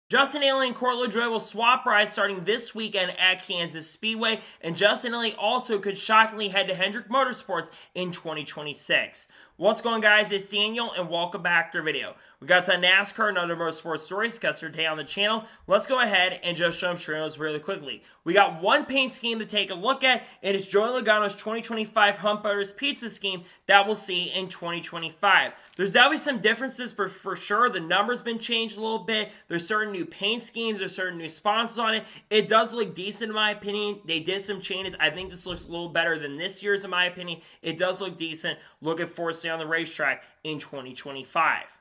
Justin Haley and LaJoie will swap rides starting this weekend at Kansas Speedway, and Justin Haley also could shockingly head to Hendrick Motorsports in 2026. What's going on, guys? It's Daniel, and welcome back to our video. We got to NASCAR and other motorsports stories discussed today on the channel. Let's go ahead and just show them those really quickly. We got one paint scheme to take a look at, and it's Joey Logano's 2025 Hunt Butters Pizza scheme that we'll see in 2025. There's definitely some differences for sure. The number's been changed a little bit. There's certain new paint schemes. There's certain new sponsors on it. It does look decent in my opinion. They did some changes. I think this looks a little better than this year's in my opinion. It does look decent. Looking forward to seeing on the racetrack in 2025.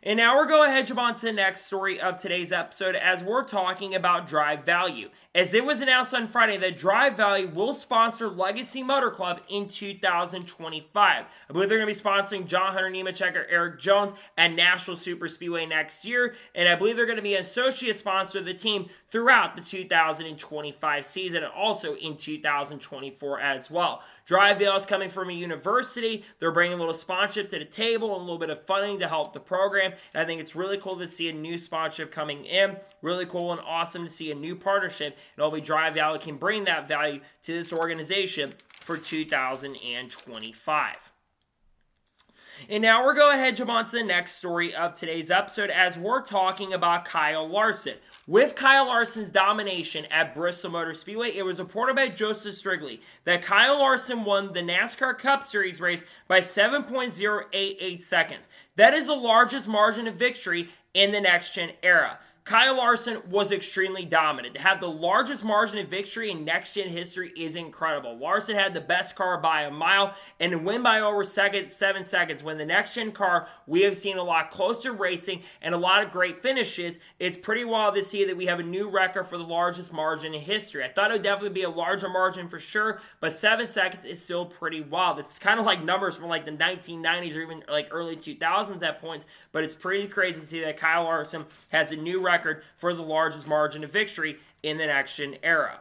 And now we're going ahead and jump on to the next story of today's episode as we're talking about Drive Value. As it was announced on Friday that Drive Value will sponsor Legacy Motor Club in 2025. I believe they're going to be sponsoring John Hunter Nemechek, Eric Jones at National Super Speedway next year. And I believe they're going to be an associate sponsor of the team throughout the 2025 season and also in 2024 as well. Drive Value is coming from a university. They're bringing a little sponsorship to the table and a little bit of funding to help the program. And I think it's really cool to see a new sponsorship coming in. Really cool and awesome to see a new partnership. And hopefully Drive Value can bring that value to this organization for 2025. And now we're going ahead and jump on to the next story of today's episode as we're talking about Kyle Larson. With Kyle Larson's domination at Bristol Motor Speedway, it was reported by Joseph Strigley that Kyle Larson won the NASCAR Cup Series race by 7.088 seconds. That is the largest margin of victory in the next-gen era. Kyle Larson was extremely dominant. To have the largest margin of victory in next-gen history is incredible. Larson had the best car by a mile, and to win by over 7 seconds, when the next-gen car, we have seen a lot closer racing and a lot of great finishes. It's pretty wild to see that we have a new record for the largest margin in history. I thought it would definitely be a larger margin for sure, but 7 seconds is still pretty wild. It's kind of like numbers from like the 1990s or even like early 2000s at points, but it's pretty crazy to see that Kyle Larson has a new record for the largest margin of victory in the next-gen era.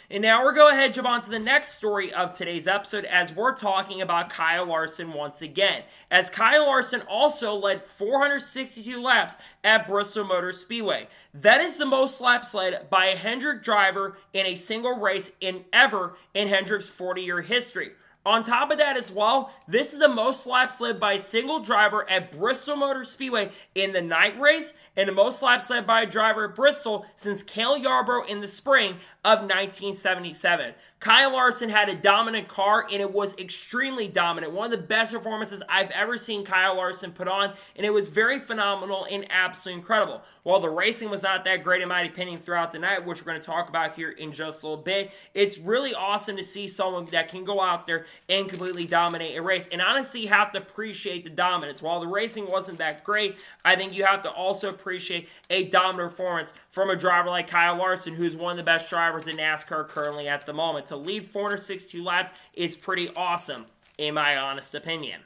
And now we're going ahead and jump on to the next story of today's episode as we're talking about Kyle Larson once again. As Kyle Larson also led 462 laps at Bristol Motor Speedway. That is the most laps led by a Hendrick driver in a single race ever in Hendrick's 40-year history. On top of that as well, this is the most laps led by a single driver at Bristol Motor Speedway in the night race and the most laps led by a driver at Bristol since Cale Yarborough in the spring of 1977. Kyle Larson had a dominant car, and it was extremely dominant. One of the best performances I've ever seen Kyle Larson put on, and it was very phenomenal and absolutely incredible. While the racing was not that great in my opinion throughout the night, which we're going to talk about here in just a little bit, it's really awesome to see someone that can go out there and completely dominate a race. And honestly, you have to appreciate the dominance. While the racing wasn't that great, I think you have to also appreciate a dominant performance from a driver like Kyle Larson, who's one of the best drivers in NASCAR currently at the moment. To lead 462 laps is pretty awesome, in my honest opinion.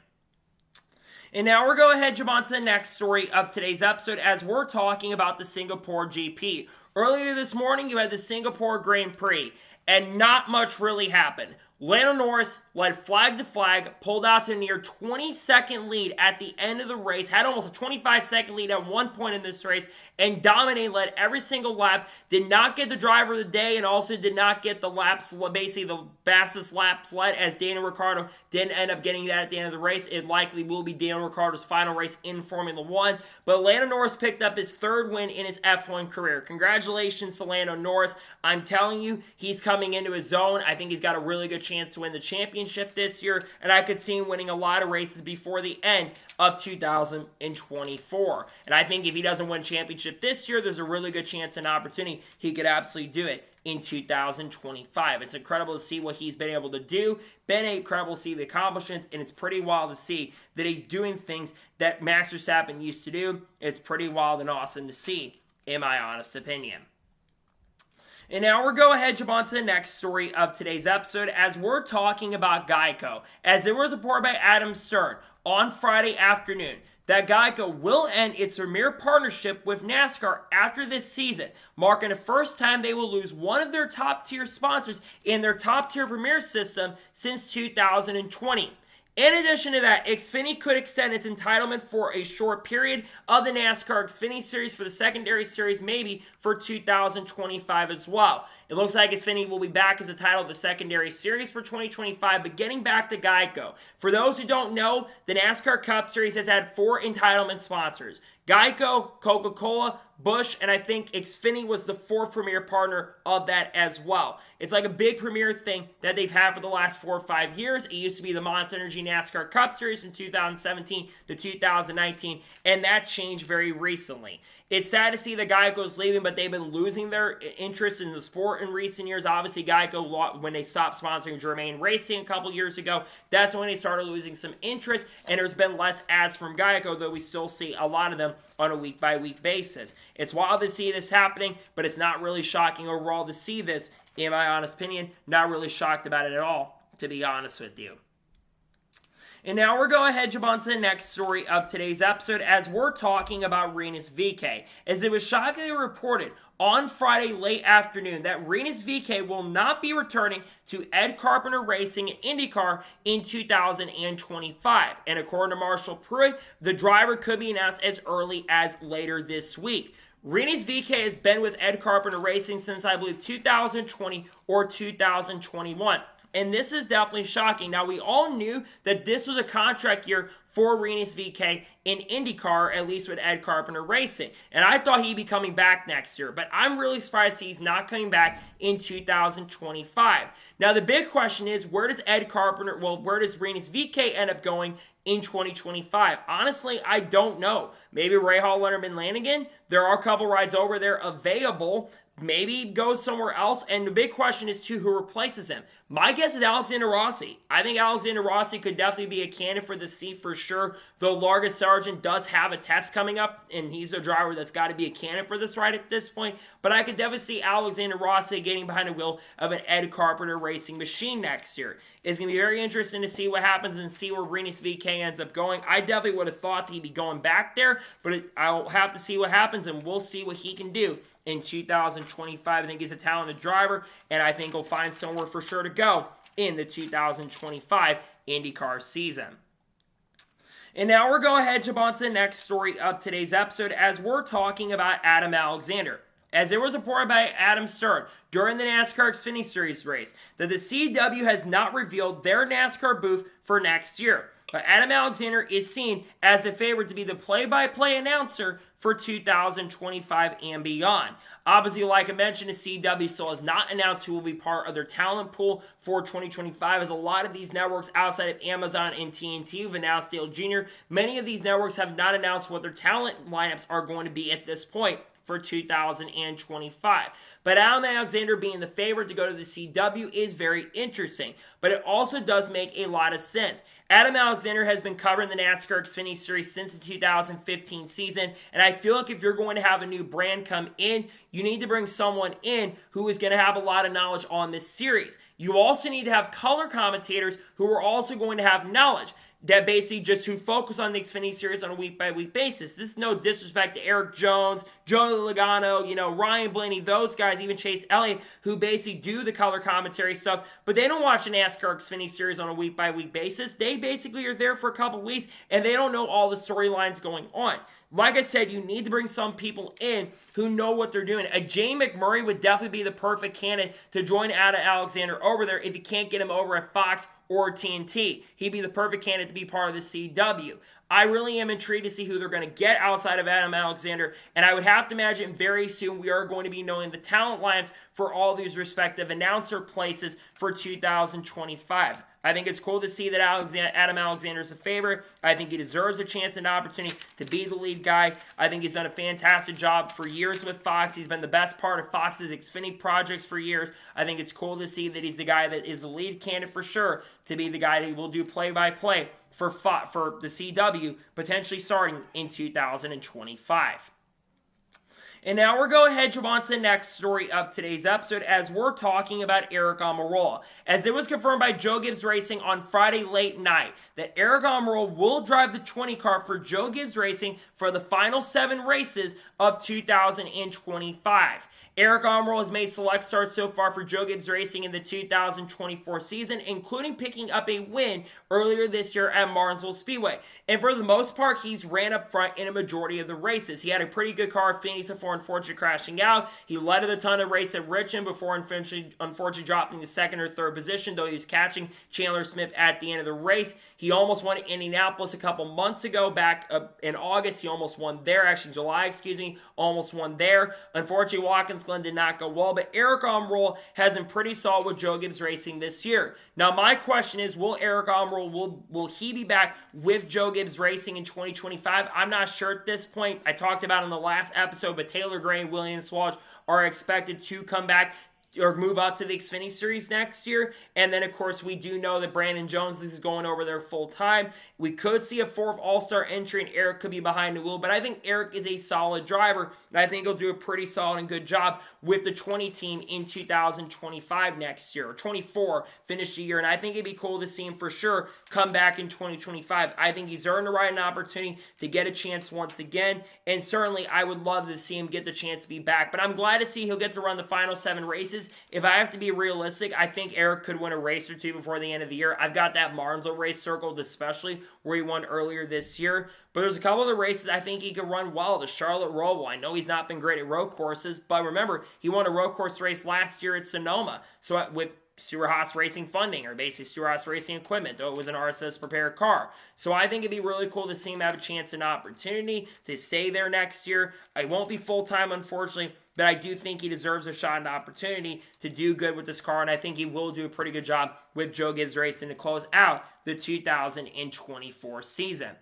And now we're going ahead and jump on to the next story of today's episode as we're talking about the Singapore GP. Earlier this morning, you had the Singapore Grand Prix, and not much really happened. Lando Norris led flag to flag, pulled out to a near 20-second lead at the end of the race, had almost a 25-second lead at one point in this race, and dominated, led every single lap, did not get the driver of the day, and also did not get the laps, basically the fastest laps led, as Daniel Ricciardo didn't end up getting that at the end of the race. It likely will be Daniel Ricciardo's final race in Formula 1, but Lando Norris picked up his third win in his F1 career. Congratulations to Lando Norris. I'm telling you, he's coming into his zone. I think he's got a really good chance to win the championship this year, and I could see him winning a lot of races before the end of 2024. And I think if he doesn't win championship this year, there's a really good chance and opportunity he could absolutely do it in 2025. It's incredible to see what he's been able to do. Been incredible to see the accomplishments, and it's pretty wild to see that he's doing things that Max Verstappen used to do. It's pretty wild and awesome to see, in my honest opinion. And now we're going ahead and jump on to the next story of today's episode as we're talking about Geico. As it was reported by Adam Stern on Friday afternoon that Geico will end its premier partnership with NASCAR after this season, marking the first time they will lose one of their top-tier sponsors in their top-tier premier system since 2020. In addition to that, Xfinity could extend its entitlement for a short period of the NASCAR Xfinity Series for the secondary series, maybe for 2025 as well. It looks like Xfinity will be back as the title of the secondary series for 2025, but getting back to Geico. For those who don't know, the NASCAR Cup Series has had 4 entitlement sponsors: Geico, Coca-Cola, Busch, and I think Xfinity was the 4th premier partner of that as well. It's like a big premier thing that they've had for the last 4 or 5 years. It used to be the Monster Energy NASCAR Cup Series from 2017 to 2019, and that changed very recently. It's sad to see that Geico's leaving, but they've been losing their interest in the sport in recent years. Obviously, Geico, when they stopped sponsoring Germain Racing a couple years ago, that's when they started losing some interest, and there's been less ads from Geico, though we still see a lot of them on a week-by-week basis. It's wild to see this happening, but it's not really shocking overall to see this, in my honest opinion. Not really shocked about it at all, to be honest with you. And now we're going to jump on to the next story of today's episode as we're talking about Reus VK. As it was shockingly reported on Friday late afternoon that Reus VK will not be returning to Ed Carpenter Racing in IndyCar in 2025. And according to Marshall Pruitt, the driver could be announced as early as later this week. Reus VK has been with Ed Carpenter Racing since, I believe, 2020 or 2021. And this is definitely shocking. Now, we all knew that this was a contract year for Reus VK in IndyCar, at least with Ed Carpenter Racing. And I thought he'd be coming back next year, but I'm really surprised he's not coming back in 2025. Now, the big question is, where does Reus VK end up going in 2025? Honestly, I don't know. Maybe Rahal Leonard-Lanigan? There are a couple rides over there available. Maybe goes somewhere else, and the big question is, too, who replaces him? My guess is Alexander Rossi. I think Alexander Rossi could definitely be a candidate for the seat for sure, though Largus Sargent does have a test coming up, and he's a driver that's got to be a candidate for this ride at this point, but I could definitely see Alexander Rossi getting behind the wheel of an Ed Carpenter Racing machine next year. It's going to be very interesting to see what happens and see where Reus VK ends up going. I definitely would have thought he'd be going back there, but I'll have to see what happens, and we'll see what he can do in 2025. I think he's a talented driver, and I think he'll find somewhere for sure to go in the 2025 IndyCar season. And now we're going to jump on to the next story of today's episode as we're talking about Adam Alexander. As it was reported by Adam Stern during the NASCAR Xfinity Series race that the CW has not revealed their NASCAR booth for next year. But Adam Alexander is seen as the favorite to be the play-by-play announcer for 2025 and beyond. Obviously, like I mentioned, the CW still has not announced who will be part of their talent pool for 2025, as a lot of these networks outside of Amazon and TNT have announced Dale Jr. Many of these networks have not announced what their talent lineups are going to be at this point for 2025. But Adam Alexander being the favorite to go to the CW is very interesting, but it also does make a lot of sense. Adam Alexander has been covering the NASCAR Xfinity Series since the 2015 season, and I feel like if you're going to have a new brand come in, you need to bring someone in who is going to have a lot of knowledge on this series. You also need to have color commentators who are also going to have knowledge that basically just who focus on the Xfinity Series on a week-by-week basis. This is no disrespect to Eric Jones, Joe Logano, Ryan Blaney, those guys, even Chase Elliott, who basically do the color commentary stuff, but they don't watch the NASCAR Xfinity Series on a week-by-week basis. They basically are there for a couple weeks, and they don't know all the storylines going on. Like I said, you need to bring some people in who know what they're doing. A Jay McMurray would definitely be the perfect candidate to join Adam Alexander over there if you can't get him over at Fox or TNT. He'd be the perfect candidate to be part of the CW. I really am intrigued to see who they're going to get outside of Adam Alexander, and I would have to imagine very soon we are going to be knowing the talent lines for all these respective announcer places for 2025. I think it's cool to see that Adam Alexander is a favorite. I think he deserves a chance and opportunity to be the lead guy. I think he's done a fantastic job for years with Fox. He's been the best part of Fox's Xfinity projects for years. I think it's cool to see that he's the guy that is the lead candidate for sure to be the guy that will do play-by-play for the CW, potentially starting in 2025. And now we're going ahead, jump on to the next story of today's episode as we're talking about Aric Almirola. As it was confirmed by Joe Gibbs Racing on Friday late night that Aric Almirola will drive the 20 car for Joe Gibbs Racing for the final 7 races of 2025. Aric Almirola has made select starts so far for Joe Gibbs Racing in the 2024 season, including picking up a win earlier this year at Martinsville Speedway. And for the most part, he's ran up front in a majority of the races. He had a pretty good car at Phoenix before unfortunately crashing out. He led a ton of race at Richmond before unfortunately dropping to second or third position, though he was catching Chandler Smith at the end of the race. He almost won at Indianapolis a couple months ago, back in August. He almost won there, actually July, almost won there. Unfortunately, Watkins Glen did not go well, but Aric Almirola has been pretty solid with Joe Gibbs Racing this year. Now, my question is, will Aric Almirola, will he be back with Joe Gibbs Racing in 2025? I'm not sure at this point. I talked about it in the last episode, but Taylor Gray and William Swatch are expected to come back or move up to the Xfinity Series next year. And then, of course, we do know that Brandon Jones is going over there full time. We could see a 4th All-Star entry, and Aric could be behind the wheel. But I think Aric is a solid driver, and I think he'll do a pretty solid and good job with the 20 team in 2025 next year, or 24, finish the year. And I think it'd be cool to see him for sure come back in 2025. I think he's earned the right an opportunity to get a chance once again. And certainly, I would love to see him get the chance to be back. But I'm glad to see he'll get to run the final 7 races. If I have to be realistic, I think Aric could win a race or 2 before the end of the year. I've got that Martinsville race circled, especially where he won earlier this year. But there's a couple of the races I think he could run well. The Charlotte Roval. I know he's not been great at road courses, but remember, he won a road course race last year at Sonoma. So with Stewart Haas Racing funding, or basically Stewart Haas Racing equipment, though it was an RSS prepared car. So I think it'd be really cool to see him have a chance and opportunity to stay there next year. It won't be full-time, unfortunately, but I do think he deserves a shot and opportunity to do good with this car, and I think he will do a pretty good job with Joe Gibbs Racing to close out the 2024 season.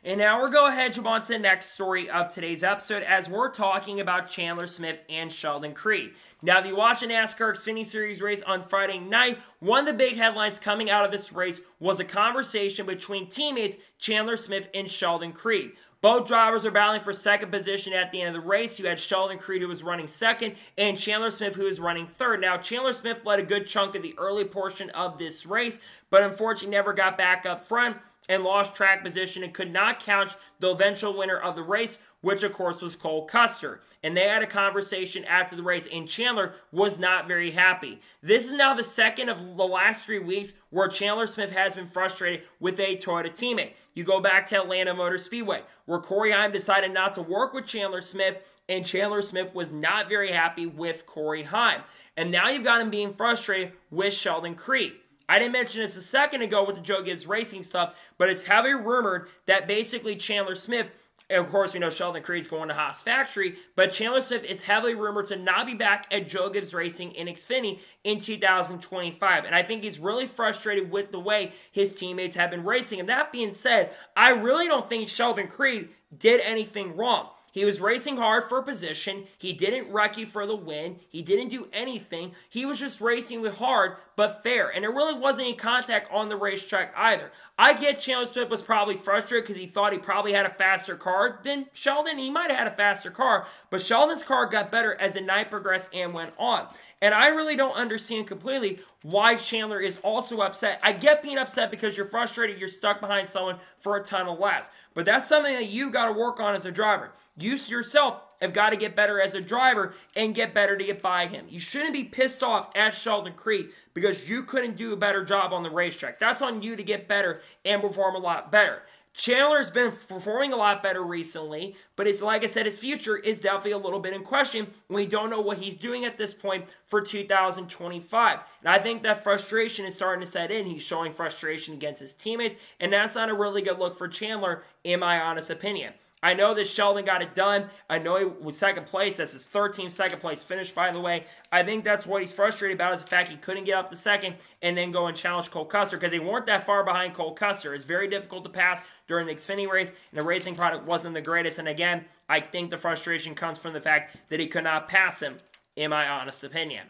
And now we're going ahead and jump on to the next story of today's episode as we're talking about Chandler Smith and Sheldon Creed. Now, if you watch the NASCAR Xfinity Series race on Friday night, one of the big headlines coming out of this race was a conversation between teammates Chandler Smith and Sheldon Creed. Both drivers are battling for second position at the end of the race. You had Sheldon Creed, who was running second, and Chandler Smith, who was running third. Now, Chandler Smith led a good chunk of the early portion of this race, but unfortunately never got back up front and lost track position and could not count the eventual winner of the race, which of course was Cole Custer. And they had a conversation after the race, and Chandler was not very happy. This is now the second of the last 3 weeks where Chandler Smith has been frustrated with a Toyota teammate. You go back to Atlanta Motor Speedway, where Corey Heim decided not to work with Chandler Smith, and Chandler Smith was not very happy with Corey Heim. And now you've got him being frustrated with Sheldon Creed. I didn't mention this a second ago with the Joe Gibbs Racing stuff, but it's heavily rumored that basically Chandler Smith, and of course we know Sheldon Creed's going to Haas Factory, but Chandler Smith is heavily rumored to not be back at Joe Gibbs Racing in Xfinity in 2025. And I think he's really frustrated with the way his teammates have been racing. And that being said, I really don't think Sheldon Creed did anything wrong. He was racing hard for position. He didn't wreck you for the win. He didn't do anything. He was just racing with hard but fair. And there really wasn't any contact on the racetrack either. I get Chandler Smith was probably frustrated because he thought he probably had a faster car than Sheldon. He might have had a faster car, but Sheldon's car got better as the night progressed and went on. And I really don't understand completely why Chandler is also upset. I get being upset because you're frustrated, you're stuck behind someone for a ton of laps. But that's something that you've got to work on as a driver. You yourself have got to get better as a driver and get better to get by him. You shouldn't be pissed off at Sheldon Creed because you couldn't do a better job on the racetrack. That's on you to get better and perform a lot better. Chandler's been performing a lot better recently, but it's like I said, his future is definitely a little bit in question. We don't know what he's doing at this point for 2025. And I think that frustration is starting to set in. He's showing frustration against his teammates, and that's not a really good look for Chandler, in my honest opinion. I know that Sheldon got it done. I know he was second place. That's his third team second place finish, by the way. I think that's what he's frustrated about is the fact he couldn't get up to second and then go and challenge Cole Custer because they weren't that far behind Cole Custer. It's very difficult to pass during the Xfinity race, and the racing product wasn't the greatest. And again, I think the frustration comes from the fact that he could not pass him, in my honest opinion.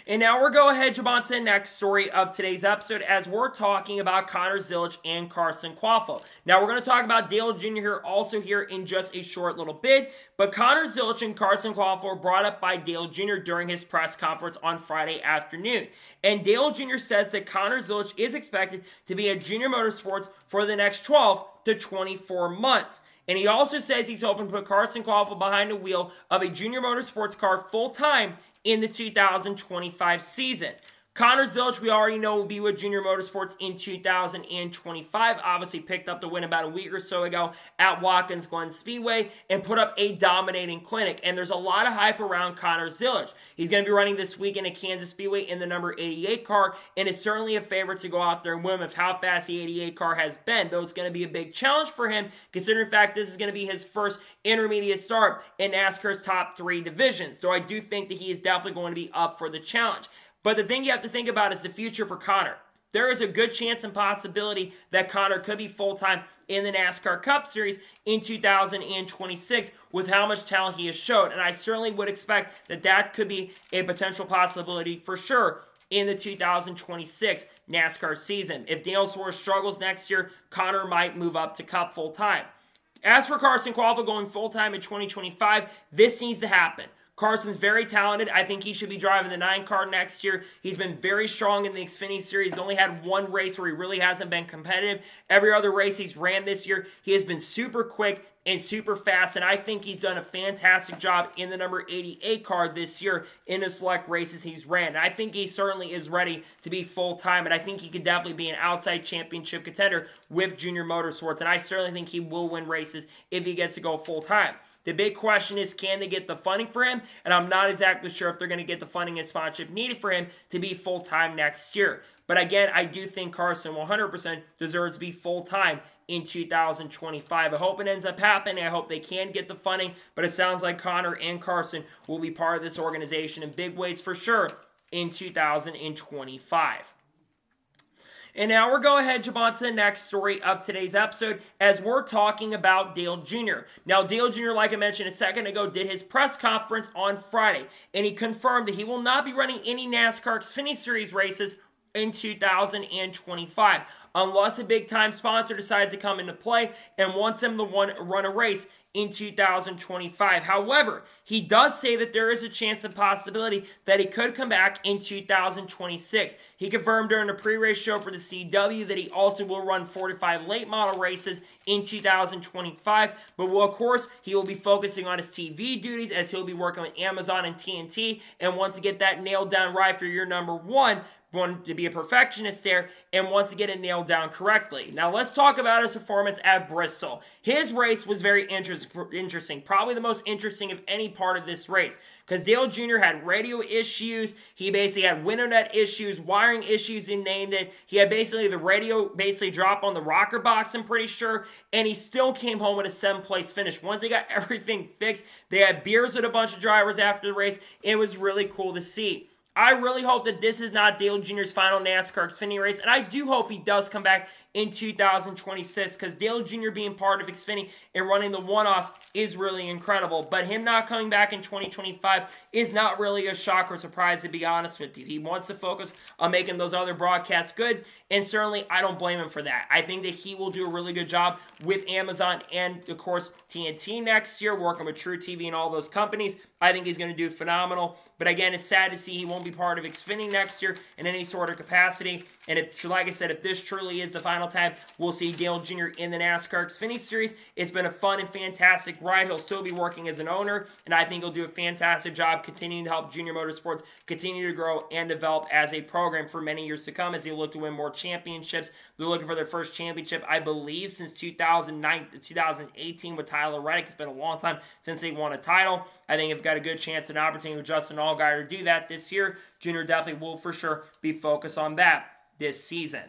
And now we're going ahead, jump on to the next story of today's episode as we're talking about Conor, Zillich, and Carson Quao. Now we're going to talk about Dale Jr. here also here in just a short little bit, but Conor, Zillich, and Carson Quao were brought up by Dale Jr. during his press conference on Friday afternoon. And Dale Jr. says that Conor Zillich is expected to be at Junior Motorsports for the next 12 to 24 months. And he also says he's hoping to put Carson Quao behind the wheel of a Junior Motorsports car full-time in the 2025 season. Conor Zillich, we already know, will be with Junior Motorsports in 2025. Obviously picked up the win about a week or so ago at Watkins Glen Speedway and put up a dominating clinic. And there's a lot of hype around Conor Zillich. He's going to be running this weekend at Kansas Speedway in the number 88 car and is certainly a favorite to go out there and win with how fast the 88 car has been. Though it's going to be a big challenge for him, considering the fact this is going to be his first intermediate start in NASCAR's top 3 divisions. So I do think that he is definitely going to be up for the challenge. But the thing you have to think about is the future for Conor. There is a good chance and possibility that Conor could be full-time in the NASCAR Cup Series in 2026 with how much talent he has showed. And I certainly would expect that that could be a potential possibility for sure in the 2026 NASCAR season. If Dale Jr. struggles next year, Conor might move up to Cup full-time. As for Carson Quao going full-time in 2025, this needs to happen. Carson's very talented. I think he should be driving the 9 car next year. He's been very strong in the Xfinity Series. He's only had one race where he really hasn't been competitive. Every other race he's ran this year, he has been super quick and super fast, and I think he's done a fantastic job in the number 88 car this year in the select races he's ran. And I think he certainly is ready to be full-time, and I think he could definitely be an outside championship contender with Junior Motorsports, and I certainly think he will win races if he gets to go full-time. The big question is, can they get the funding for him? And I'm not exactly sure if they're going to get the funding and sponsorship needed for him to be full-time next year. But again, I do think Carson 100% deserves to be full-time in 2025. I hope it ends up happening. I hope they can get the funding. But it sounds like Conor and Carson will be part of this organization in big ways for sure in 2025. And now we're going ahead and jump on to the next story of today's episode as we're talking about Dale Jr. Now, Dale Jr., like I mentioned a second ago, did his press conference on Friday, and he confirmed that he will not be running any NASCAR Xfinity Series races in 2025 unless a big-time sponsor decides to come into play and wants him to run a race in 2025. However, he does say that there is a chance and possibility that he could come back in 2026. He confirmed during the pre-race show for the CW that he also will run 45 late model races in 2025, but of course, he will be focusing on his TV duties as he'll be working with Amazon and TNT and wants to get that nailed down right for year number 1. Wanted to be a perfectionist there and wants to get it nailed down correctly. Now let's talk about his performance at Bristol. His race was very interesting, probably the most interesting of any part of this race, because Dale Jr. had radio issues. He basically had window net issues, wiring issues, he named it. He had basically the radio drop on the rocker box, I'm pretty sure, and he still came home with a 7th place finish. Once they got everything fixed, they had beers with a bunch of drivers after the race. It was really cool to see. I really hope that this is not Dale Jr.'s final NASCAR Xfinity race, and I do hope he does come back in 2026, because Dale Jr. being part of Xfinity and running the one-offs is really incredible. But him not coming back in 2025 is not really a shock or surprise, to be honest with you. He wants to focus on making those other broadcasts good, and certainly I don't blame him for that. I think that he will do a really good job with Amazon and, of course, TNT next year, working with True TV and all those companies. I think he's going to do phenomenal. But again, it's sad to see he won't be part of Xfinity next year in any sort of capacity. And if, like I said, if this truly is the final time we'll see Dale Jr. in the NASCAR Xfinity Series, it's been a fun and fantastic ride. He'll still be working as an owner, and I think he'll do a fantastic job continuing to help Junior Motorsports continue to grow and develop as a program for many years to come as they look to win more championships. They're looking for their first championship, I believe, since 2009 to 2018 with Tyler Reddick. It's been a long time since they won a title. I think they've got a good chance and opportunity with Justin Allgaier to do that this year. Junior definitely will for sure be focused on that this season.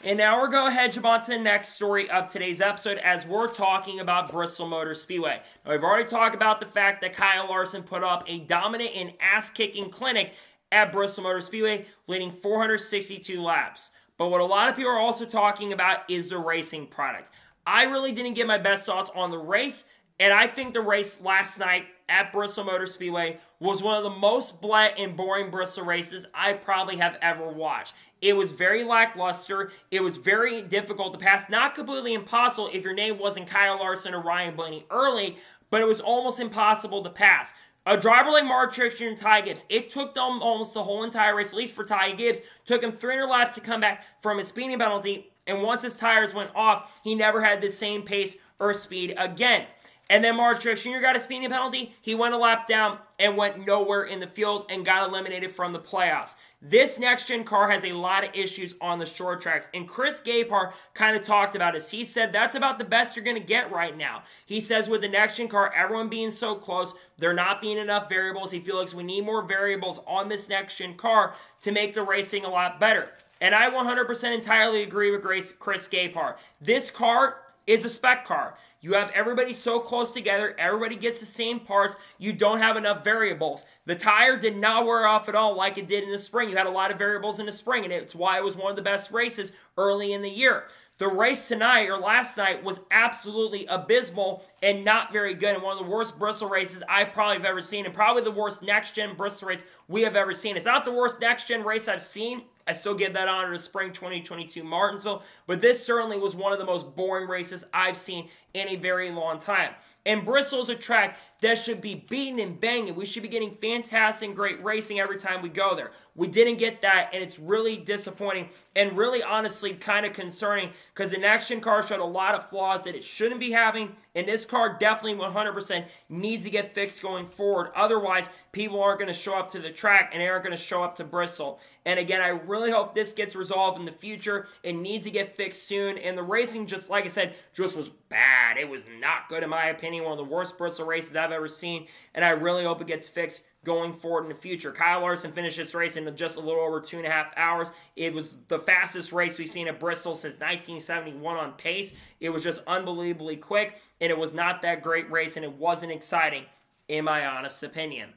And now we're going ahead and jump on to the next story of today's episode as we're talking about Bristol Motor Speedway. Now, we've already talked about the fact that Kyle Larson put up a dominant and ass-kicking clinic at Bristol Motor Speedway, leading 462 laps. But what a lot of people are also talking about is the racing product. I really didn't give my best thoughts on the race, And I think the race last night at Bristol Motor Speedway was one of the most bland and boring Bristol races I probably have ever watched. It was very lackluster. It was very difficult to pass. Not completely impossible if your name wasn't Kyle Larson or Ryan Blaney early, but it was almost impossible to pass. A driver like Mark Truex and Ty Gibbs, it took them almost the whole entire race, at least for Ty Gibbs, took him 300 laps to come back from his speeding penalty, and once his tires went off, he never had the same pace or speed again. And then Mark Truex Jr. got a speeding penalty. He went a lap down and went nowhere in the field and got eliminated from the playoffs. This next-gen car has a lot of issues on the short tracks. And Chris Gapar kind of talked about this. He said that's about the best you're going to get right now. He says with the next-gen car, everyone being so close, there not being enough variables. He feels like we need more variables on this next-gen car to make the racing a lot better. And I 100% entirely agree with Chris Gapar. This car is a spec car. You have everybody so close together. Everybody gets the same parts. You don't have enough variables. The tire did not wear off at all like it did in the spring. You had a lot of variables in the spring, and it's why it was one of the best races early in the year. The race tonight, or last night, was absolutely abysmal and not very good, and one of the worst Bristol races I probably have ever seen, and probably the worst next-gen Bristol race we have ever seen. It's not the worst next-gen race I've seen. I still give that honor to Spring 2022 Martinsville, but this certainly was one of the most boring races I've seen in a very long time. And Bristol's a track that should be beating and banging. We should be getting fantastic and great racing every time we go there. We didn't get that, and it's really disappointing and really honestly kind of concerning because the next-gen car showed a lot of flaws that it shouldn't be having, and this car definitely 100% needs to get fixed going forward. Otherwise, people aren't going to show up to the track and they aren't going to show up to Bristol. And again, I really hope this gets resolved in the future. It needs to get fixed soon. And the racing, just like I said, just was bad. It was not good in my opinion. One of the worst Bristol races I've ever seen. And I really hope it gets fixed going forward in the future. Kyle Larson finished this race in just a little over 2.5 hours. It was the fastest race we've seen at Bristol since 1971 on pace. It was just unbelievably quick. And it was not that great race. And it wasn't exciting, in my honest opinion.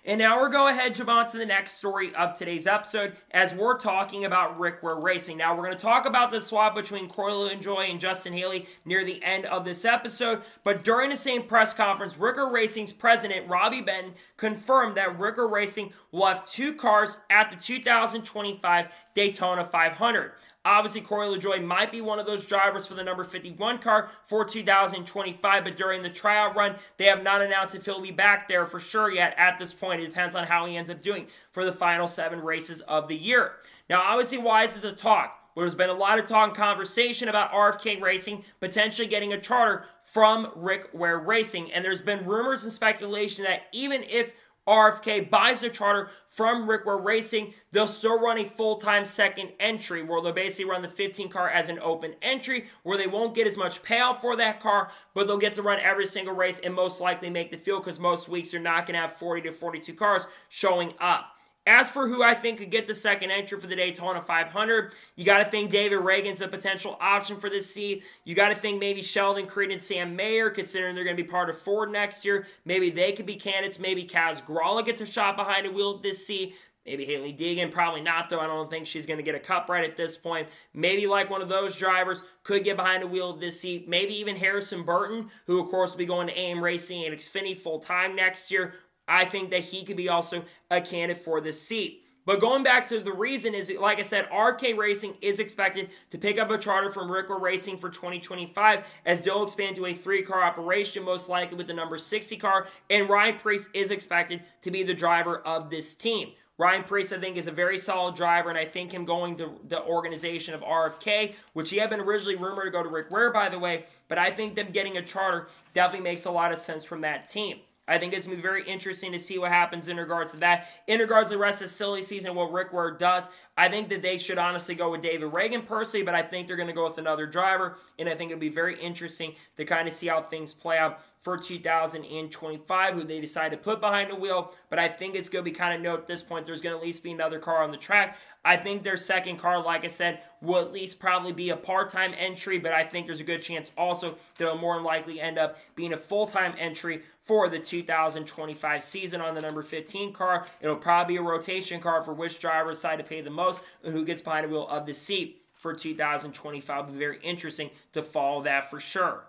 And now we're going ahead, jump on to the next story of today's episode as we're talking about Ware Racing. Now, we're going to talk about the swap between LaJoie and Justin Haley near the end of this episode, but during the same press conference, Ware Racing's president, Robbie Benton, confirmed that Ware Racing will have 2 cars at the 2025 Daytona 500. Obviously, LaJoie might be one of those drivers for the number 51 car for 2025, but during the tryout run, they have not announced if he'll be back there for sure yet at this point. It depends on how he ends up doing for the final 7 races of the year. Now, obviously, why is this a talk? Well, there's been a lot of talk and conversation about RFK Racing potentially getting a charter from Ware Racing, and there's been rumors and speculation that even if RFK buys a charter from Ware Racing, they'll still run a full-time second entry where they'll basically run the 15 car as an open entry where they won't get as much payout for that car, but they'll get to run every single race and most likely make the field because most weeks you're not going to have 40 to 42 cars showing up. As for who I think could get the second entry for the Daytona 500, you got to think David Reagan's a potential option for this seat. You got to think maybe Sheldon, Creed, and Sam Mayer, considering they're going to be part of Ford next year. Maybe they could be candidates. Maybe Kaz Gralla gets a shot behind the wheel of this seat. Maybe Haley Deegan, probably not though. I don't think she's going to get a cup right at this point. Maybe like one of those drivers could get behind the wheel of this seat. Maybe even Harrison Burton, who of course will be going to AM Racing and Xfinity full-time next year. I think that he could be also a candidate for this seat. But going back to the reason is, like I said, RFK Racing is expected to pick up a charter from Ware Racing for 2025 as they'll expand to a 3-car operation, most likely with the number 60 car, and Ryan Preece is expected to be the driver of this team. Ryan Preece, I think, is a very solid driver, and I think him going to the organization of RFK, which he had been originally rumored to go to Ware, by the way, but I think them getting a charter definitely makes a lot of sense from that team. I think it's going to be very interesting to see what happens in regards to that. In regards to the rest of the silly season, what Ware does, I think that they should honestly go with David Reagan personally, but I think they're going to go with another driver, and I think it'll be very interesting to kind of see how things play out for 2025, who they decide to put behind the wheel, but I think it's going to be kind of known at this point there's going to at least be another car on the track. I think their second car, like I said, will at least probably be a part-time entry, but I think there's a good chance also that it'll more than likely end up being a full-time entry for the 2025 season on the number 15 car. It'll probably be a rotation car for which driver decide to pay the most and who gets behind the wheel of the seat for 2025. It'll be very interesting to follow that for sure.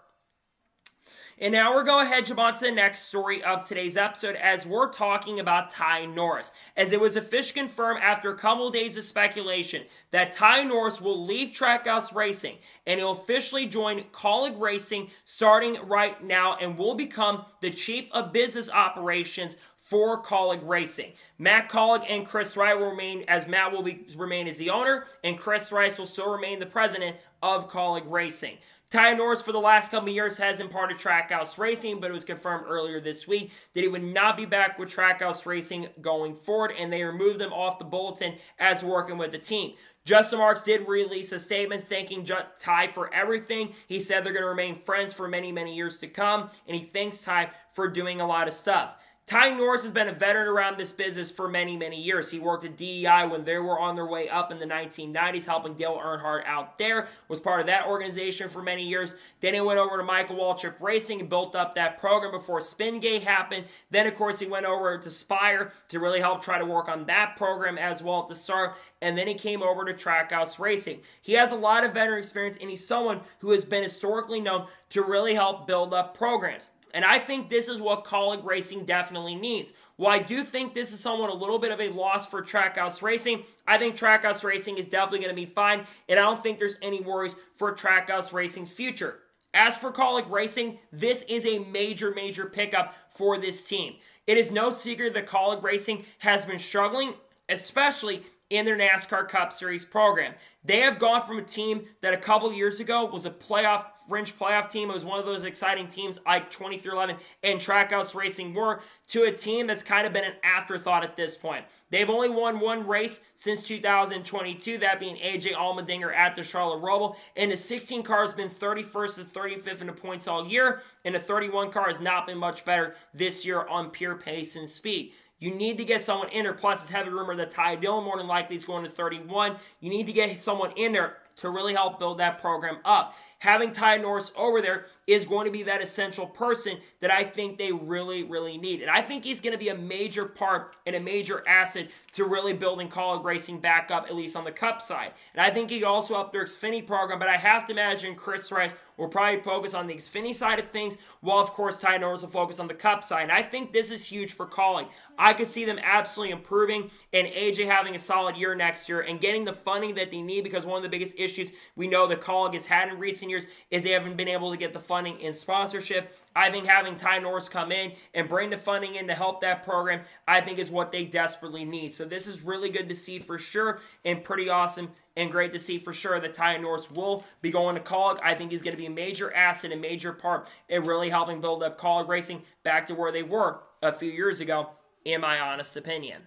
And now we're going ahead, jump on to the next story of today's episode as we're talking about Ty Norris. As it was officially confirmed after a couple of days of speculation that Ty Norris will leave Trackhouse Racing and he'll officially join Kaulig Racing starting right now and will become the Chief of Business Operations for Kaulig Racing. Matt Kaulig and Chris Rice will remain, as Matt will remain as the owner, and Chris Rice will still remain the president of Kaulig Racing. Ty Norris for the last couple of years has been part of Trackhouse Racing, but it was confirmed earlier this week that he would not be back with Trackhouse Racing going forward, and they removed him off the bulletin as working with the team. Justin Marks did release a statement thanking Ty for everything. He said they're going to remain friends for many, many years to come, and he thanks Ty for doing a lot of stuff. Ty Norris has been a veteran around this business for many, many years. He worked at DEI when they were on their way up in the 1990s, helping Dale Earnhardt out there, was part of that organization for many years. Then he went over to Michael Waltrip Racing and built up that program before Spingate happened. Then, of course, he went over to Spire to really help try to work on that program as well at the start. And then he came over to Trackhouse Racing. He has a lot of veteran experience, and he's someone who has been historically known to really help build up programs. And I think this is what Kaulig Racing definitely needs. While I do think this is somewhat a little bit of a loss for Trackhouse Racing, I think Trackhouse Racing is definitely going to be fine, and I don't think there's any worries for Trackhouse Racing's future. As for Kaulig Racing, this is a major, major pickup for this team. It is no secret that Kaulig Racing has been struggling, especially in their NASCAR Cup Series program. They have gone from a team that a couple years ago was a fringe playoff team. It was one of those exciting teams like 23XI and Trackhouse Racing were, to a team that's kind of been an afterthought at this point. They've only won one race since 2022, that being AJ Allmendinger at the Charlotte Roval, and the 16 car has been 31st to 35th in the points all year, and the 31 car has not been much better this year on pure pace and speed. You need to get someone in there. Plus, it's heavy rumor that Ty Dillon more than likely is going to 31. You need to get someone in there to really help build that program up. Having Ty Norris over there is going to be that essential person that I think they really, really need. And I think he's going to be a major part and a major asset to really building Kaulig Racing back up, at least on the Cup side. And I think he could also up their Xfinity program, but I have to imagine Chris Rice will probably focus on the Xfinity side of things, while, of course, Ty Norris will focus on the Cup side. And I think this is huge for Kaulig. I could see them absolutely improving and AJ having a solid year next year and getting the funding that they need, because one of the biggest issues we know that Kaulig has had in recent years is they haven't been able to get the funding in sponsorship. I think having Ty Norris come in and bring the funding in to help that program, I think is what they desperately need. So this is really good to see for sure, and pretty awesome and great to see for sure that Ty Norris will be going to Kaulig. I think he's going to be a major asset, a major part in really helping build up Kaulig Racing back to where they were a few years ago, in my honest opinion.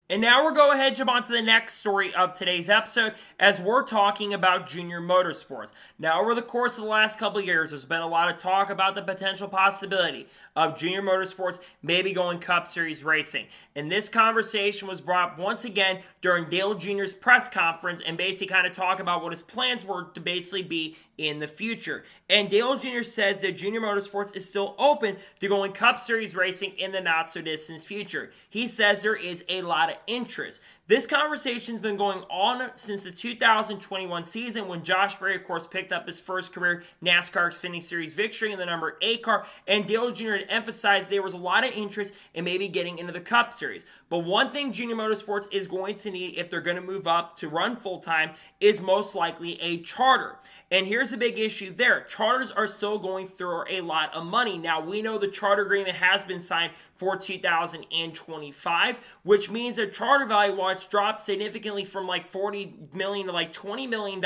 And now we're going ahead, jump on to the next story of today's episode as we're talking about Junior Motorsports. Now, over the course of the last couple of years, there's been a lot of talk about the potential possibility of Junior Motorsports maybe going Cup Series racing. And this conversation was brought up once again during Dale Jr.'s press conference and basically kind of talk about what his plans were to basically be in the future. And Dale Jr. says that Junior Motorsports is still open to going Cup Series racing in the not-so-distant future. He says there is a lot of interest. This conversation's been going on since the 2021 season when Josh Berry, of course, picked up his first career NASCAR Xfinity Series victory in the number 8 car, and Dale Jr. had emphasized there was a lot of interest in maybe getting into the Cup Series. But one thing Junior Motorsports is going to need if they're going to move up to run full-time is most likely a charter. And here's a big issue there. Charters are still going through a lot of money. Now, we know the charter agreement has been signed for 2025, which means that charter value-wise dropped significantly from like $40 million to like $20 million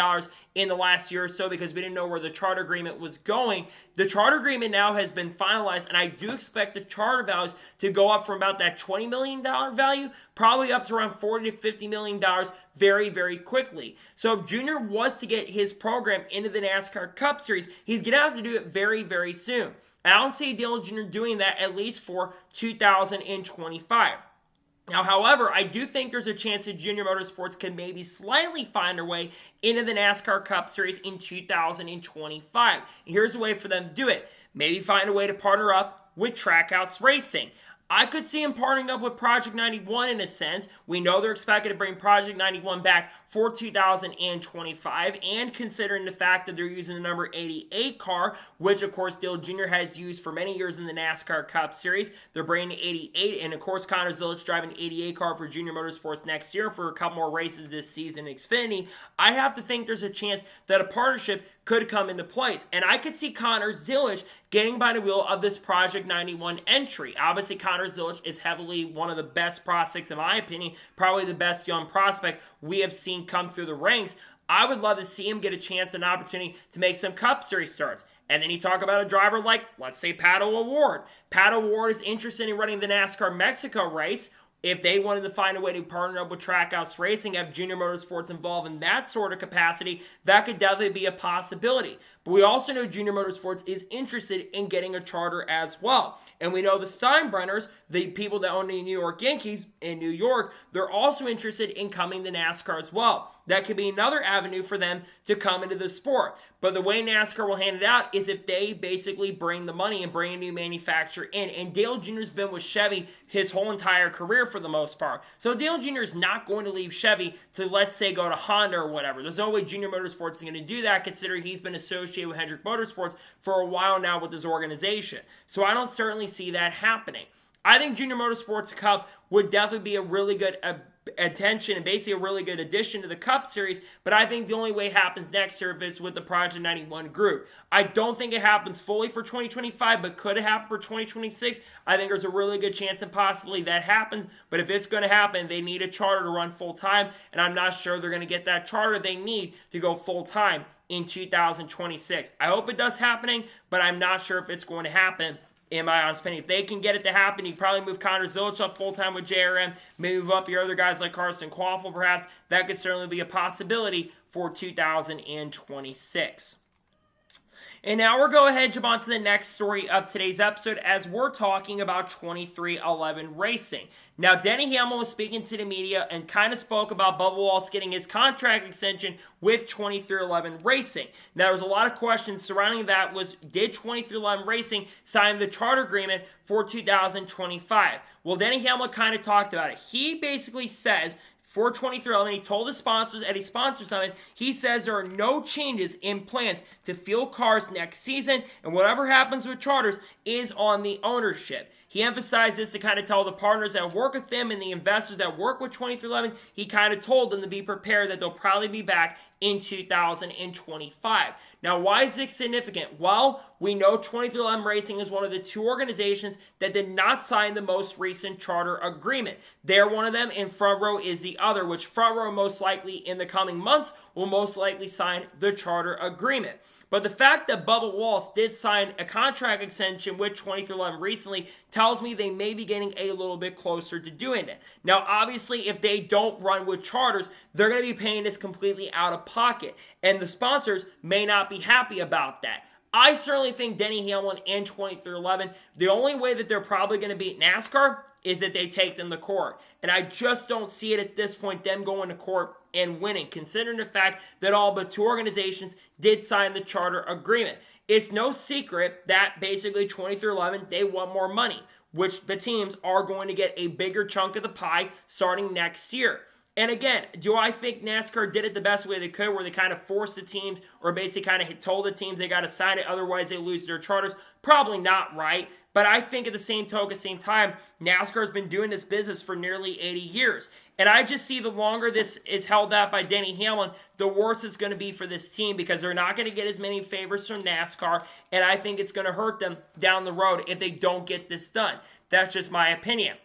in the last year or so because we didn't know where the charter agreement was going. The charter agreement now has been finalized, and I do expect the charter values to go up from about that $20 million value, probably up to around $40 to $50 million very, very quickly. So if Junior was to get his program into the NASCAR Cup Series, he's going to have to do it very, very soon. And I don't see Dale Jr. doing that at least for 2025. Now, however, I do think there's a chance that Junior Motorsports can maybe slightly find their way into the NASCAR Cup Series in 2025. Here's a way for them to do it. Maybe find a way to partner up with Trackhouse Racing. I could see him partnering up with Project 91 in a sense. We know they're expected to bring Project 91 back for 2025, and considering the fact that they're using the number 88 car, which of course Dale Jr. has used for many years in the NASCAR Cup Series, they're bringing the 88, and of course Conor Zillich driving the 88 car for Junior Motorsports next year for a couple more races this season in Xfinity. I have to think there's a chance that a partnership could come into place, and I could see Conor Zillich getting by the wheel of this Project 91 entry. Obviously, Conor Zillich is heavily one of the best prospects, in my opinion, probably the best young prospect we have seen come through the ranks. I would love to see him get a chance and opportunity to make some Cup Series starts. And then you talk about a driver like, let's say, Pato O'Ward. Pato O'Ward is interested in running the NASCAR Mexico race. If they wanted to find a way to partner up with Trackhouse Racing, have Junior Motorsports involved in that sort of capacity, that could definitely be a possibility. But we also know Junior Motorsports is interested in getting a charter as well. And we know the Steinbrenners, the people that own the New York Yankees in New York, they're also interested in coming to NASCAR as well. That could be another avenue for them to come into the sport. But the way NASCAR will hand it out is if they basically bring the money and bring a new manufacturer in. And Dale Jr.'s been with Chevy his whole entire career for the most part. So Dale Jr. is not going to leave Chevy to, let's say, go to Honda or whatever. There's no way Junior Motorsports is going to do that, considering he's been associated with Hendrick Motorsports for a while now with his organization. So I don't certainly see that happening. I think Junior Motorsports Cup would definitely be a really good attention and basically a really good addition to the Cup Series, but I think the only way it happens next year is with the Project 91 group. I don't think it happens fully for 2025, but could it happen for 2026? I think there's a really good chance and possibly that happens, but if it's going to happen, they need a charter to run full-time, and I'm not sure they're going to get that charter they need to go full-time in 2026. I hope it does happening, but I'm not sure if it's going to happen. In my honest opinion, if they can get it to happen, you probably move Conor Zillich up full-time with JRM, maybe move up your other guys like Carson, Quao perhaps. That could certainly be a possibility for 2026. And now we're going ahead and jump on to the next story of today's episode as we're talking about 2311 Racing. Now, Denny Hamlin was speaking to the media and kind of spoke about Bubba Wallace getting his contract extension with 2311 Racing. Now, there was a lot of questions surrounding that did 2311 Racing sign the charter agreement for 2025? Well, Denny Hamlin kind of talked about it. He basically says for 2311, he told the sponsors at a sponsor summit, he says there are no changes in plans to field cars next season, and whatever happens with charters is on the ownership. He emphasized this to kind of tell the partners that work with them and the investors that work with 2311, he kind of told them to be prepared that they'll probably be back in 2025. Now, why is this significant? Well, we know 2311 Racing is one of the two organizations that did not sign the most recent charter agreement. They're one of them, and Front Row is the other, which Front Row most likely in the coming months will most likely sign the charter agreement. But the fact that Bubba Wallace did sign a contract extension with 2311 recently tells me they may be getting a little bit closer to doing it. Now, obviously, if they don't run with charters, they're going to be paying this completely out of pocket, and the sponsors may not be happy about that. I certainly think Denny Hamlin and 2311, the only way that they're probably going to beat NASCAR is that they take them to court. And I just don't see it at this point, them going to court and winning, considering the fact that all but two organizations did sign the charter agreement. It's no secret that basically 2311, they want more money, which the teams are going to get a bigger chunk of the pie starting next year. And again, do I think NASCAR did it the best way they could, where they kind of forced the teams or basically kind of told the teams they got to sign it, otherwise they lose their charters? Probably not right. But I think at the same time, NASCAR has been doing this business for nearly 80 years. And I just see the longer this is held out by Denny Hamlin, the worse it's going to be for this team, because they're not going to get as many favors from NASCAR, and I think it's going to hurt them down the road if they don't get this done. That's just my opinion.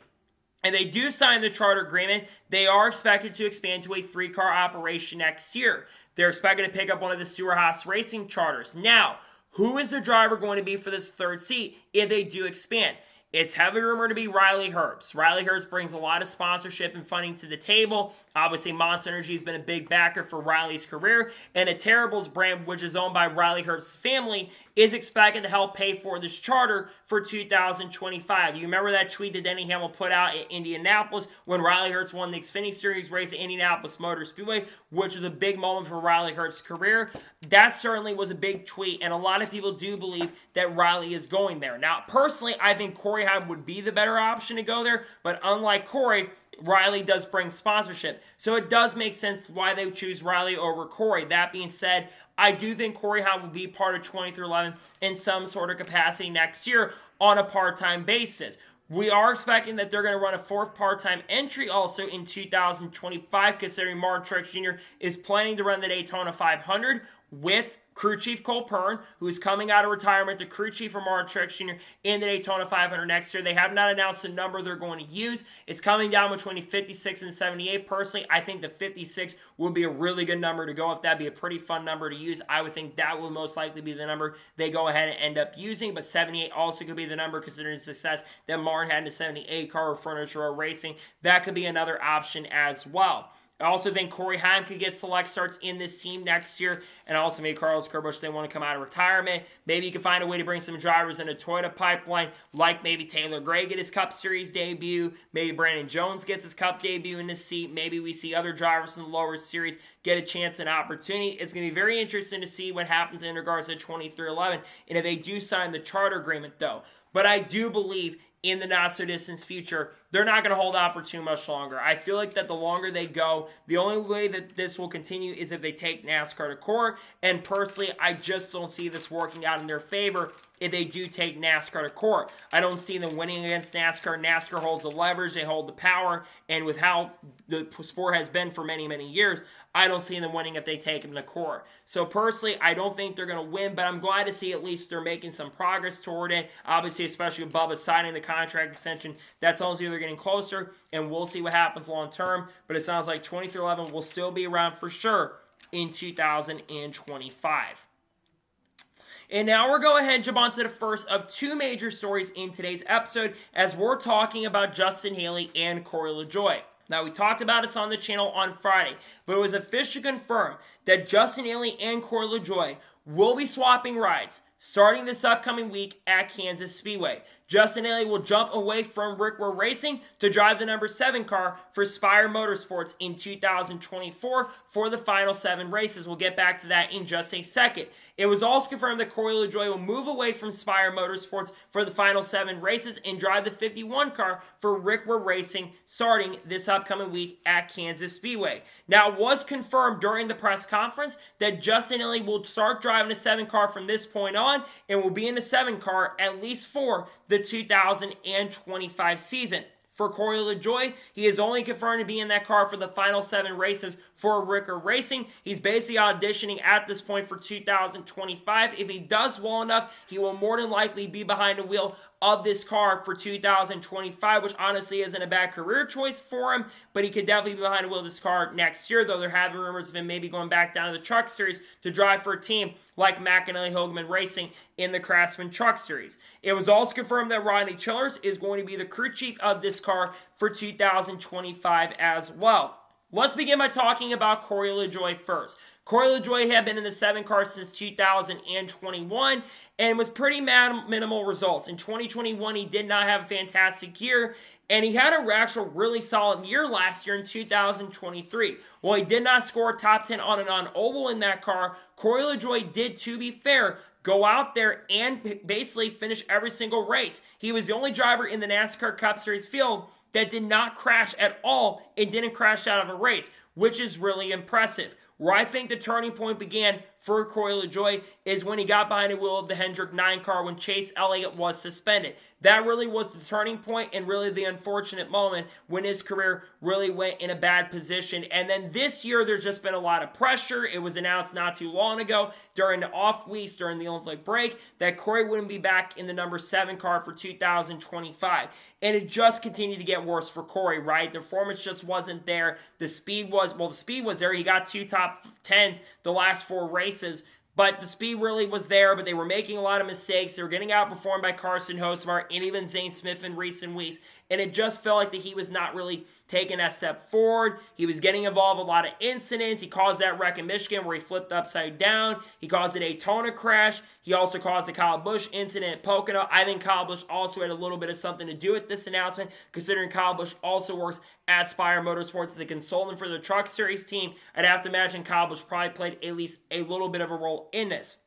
And they do sign the charter agreement, they are expected to expand to a 3-car operation next year. They're expected to pick up one of the Stewart-Haas Racing charters. Now, who is the driver going to be for this third seat if they do expand? It's heavily rumored to be Riley Herbst. Riley Herbst brings a lot of sponsorship and funding to the table. Obviously, Monster Energy has been a big backer for Riley's career, and the Terribles brand, which is owned by Riley Herbst's family, is expected to help pay for this charter for 2025. You remember that tweet that Denny Hamlin put out in Indianapolis when Riley Herbst won the Xfinity Series race at Indianapolis Motor Speedway, which was a big moment for Riley Herbst's career. That certainly was a big tweet, and a lot of people do believe that Riley is going there. Now, personally, I think Corey Corey Heim would be the better option to go there, but unlike Corey, Riley does bring sponsorship. So it does make sense why they would choose Riley over Corey. That being said, I do think Corey Heim will be part of 2311 in some sort of capacity next year on a part-time basis. We are expecting that they're going to run a fourth part-time entry also in 2025, considering Martin Truex Jr. is planning to run the Daytona 500 with crew chief Cole Pearn, who is coming out of retirement, the crew chief for Martin Truex Jr. in the Daytona 500 next year. They have not announced the number they're going to use. It's coming down between 56 and 78. Personally, I think the 56 would be a really good number to go. If that'd be a pretty fun number to use, I would think that will most likely be the number they go ahead and end up using. But 78 also could be the number, considering the success that Martin had in the 78 car or Furniture or Racing. That could be another option as well. I also think Corey Heim could get select starts in this team next year, and also maybe Carlos Kerbush, they want to come out of retirement. Maybe you can find a way to bring some drivers in a Toyota pipeline, like maybe Taylor Gray get his Cup Series debut, maybe Brandon Jones gets his Cup debut in this seat, maybe we see other drivers in the lower series get a chance and opportunity. It's going to be very interesting to see what happens in regards to 2311, and if they do sign the charter agreement though. But I do believe in the not-so-distant future, they're not going to hold out for too much longer. I feel like that the longer they go, the only way that this will continue is if they take NASCAR to court. And personally, I just don't see this working out in their favor if they do take NASCAR to court. I don't see them winning against NASCAR. NASCAR holds the leverage, they hold the power, and with how the sport has been for many, many years, I don't see them winning if they take them to court. So personally, I don't think they're going to win, but I'm glad to see at least they're making some progress toward it. Obviously, especially with Bubba signing the contract extension, that tells you they're getting closer, and we'll see what happens long term. But it sounds like 2311 will still be around for sure in 2025. And now we're going ahead and jump on to the first of two major stories in today's episode, as we're talking about Justin Haley and Corey LaJoie. Now, we talked about this on the channel on Friday, but it was officially confirmed that Justin Haley and Corey LaJoie will be swapping rides starting this upcoming week at Kansas Speedway. Justin Haley will jump away from Ware Racing to drive the number 7 car for Spire Motorsports in 2024 for the final 7 races. We'll get back to that in just a second. It was also confirmed that Corey LaJoie will move away from Spire Motorsports for the final 7 races and drive the 51 car for Ware Racing starting this upcoming week at Kansas Speedway. Now, it was confirmed during the press conference that Justin Haley will start driving the 7 car from this point on and will be in the 7 car at least for the 2025 season. For Corey LaJoie, he is only confirmed to be in that car for the final 7 races for Ware Racing. He's basically auditioning at this point for 2025. If he does well enough, he will more than likely be behind the wheel of this car for 2025, which honestly isn't a bad career choice for him, but he could definitely be behind the wheel of this car next year, though there have been rumors of him maybe going back down to the Truck Series to drive for a team like McAnally Hogeman Racing in the Craftsman Truck Series. It was also confirmed that Rodney Childers is going to be the crew chief of this car for 2025 as well. Let's begin by talking about Corey LaJoie first. Corey LaJoie had been in the 7 car since 2021 and was pretty minimal results. In 2021, he did not have a fantastic year, and he had a actual really solid year last year in 2023. While he did not score top 10 on and on oval in that car, Corey LaJoie did, to be fair, go out there and basically finish every single race. He was the only driver in the NASCAR Cup Series field that did not crash at all and didn't crash out of a race, which is really impressive. Where I think the turning point began for Corey LaJoie is when he got behind the wheel of the Hendrick 9 car when Chase Elliott was suspended. That really was the turning point and really the unfortunate moment when his career really went in a bad position. And then this year, there's just been a lot of pressure. It was announced not too long ago during the off weeks, during the Olympic break, that Corey wouldn't be back in the number 7 car for 2025. And it just continued to get worse for Corey, right? The performance just wasn't there. The speed was there. He got 2 top 10s the last 4 races, but the speed really was there, but they were making a lot of mistakes. They were getting outperformed by Carson, Hosmar, and even Zane Smith in recent weeks, and it just felt like that he was not really taking that step forward. He was getting involved in a lot of incidents. He caused that wreck in Michigan where he flipped upside down. He caused a Daytona crash. He also caused the Kyle Busch incident at Pocono. I think Kyle Busch also had a little bit of something to do with this announcement, considering Kyle Busch also works at Spire Motorsports as a consultant for the Truck Series team. I'd have to imagine Kyle Busch probably played at least a little bit of a role in this.